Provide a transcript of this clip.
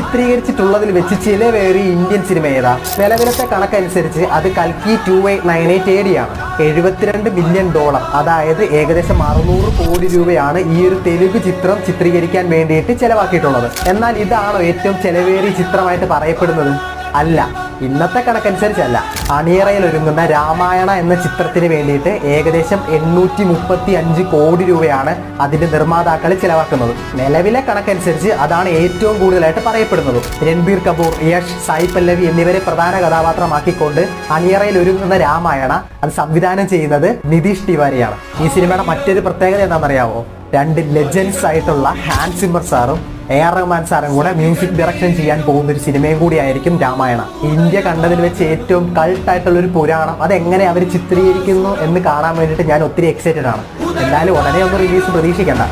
ചിത്രീകരിച്ചിട്ടുള്ളതിൽ വെച്ച് ചിലവേറിയ Indian cinema ഏതാ? നിലവിലത്തെ കണക്കനുസരിച്ച് അത് കൽക്കി 2898 AD ആണ്. $72 മില്യൺ, അതായത് ഏകദേശം 600 കോടി രൂപയാണ് ഈ ഒരു തെലുങ്ക് ചിത്രം ചിത്രീകരിക്കാൻ വേണ്ടിയിട്ട് ചെലവാക്കിയിട്ടുള്ളത്. എന്നാൽ ഇതാണോ ഏറ്റവും ചെലവേറിയ ചിത്രമായിട്ട് പറയപ്പെടുന്നത്? അല്ല, ഇന്നത്തെ കണക്കനുസരിച്ചല്ല. അണിയറയിൽ ഒരുങ്ങുന്ന രാമായണ എന്ന ചിത്രത്തിന് വേണ്ടിയിട്ട് ഏകദേശം 835 കോടി രൂപയാണ് അതിന്റെ നിർമ്മാതാക്കൾ ചിലവാക്കുന്നത്. നിലവിലെ കണക്കനുസരിച്ച് അതാണ് ഏറ്റവും കൂടുതലായിട്ട് പറയപ്പെടുന്നത്. രൺബീർ കപൂർ, യഷ്, സായി പല്ലവി എന്നിവരെ പ്രധാന കഥാപാത്രമാക്കിക്കൊണ്ട് അണിയറയിൽ ഒരുങ്ങുന്ന രാമായണ അത് സംവിധാനം ചെയ്യുന്നത് നിതീഷ് തിവാരിയാണ്. ഈ സിനിമയുടെ മറ്റൊരു പ്രത്യേകത എന്താണെന്നറിയാമോ? 2 ലെജൻഡ്സ് ആയിട്ടുള്ള ഹാൻസ് സിമ്മർ സാറും AR റഹ്മാൻ സാറും കൂടെ മ്യൂസിക് ഡയറക്ഷൻ ചെയ്യാൻ പോകുന്ന ഒരു സിനിമയും കൂടിയായിരിക്കും രാമായണ. ഇന്ത്യ കണ്ടതിൽ വെച്ച് ഏറ്റവും കൾട്ടായിട്ടുള്ള ഒരു പുരാണം അതെങ്ങനെ അവർ ചിത്രീകരിക്കുന്നു എന്ന് കാണാൻ വേണ്ടിയിട്ട് ഞാൻ ഒത്തിരി എക്സൈറ്റഡ് ആണ്. എന്തായാലും ഉടനെ ഒന്നും റിലീസ് പ്രതീക്ഷിക്കണ്ട.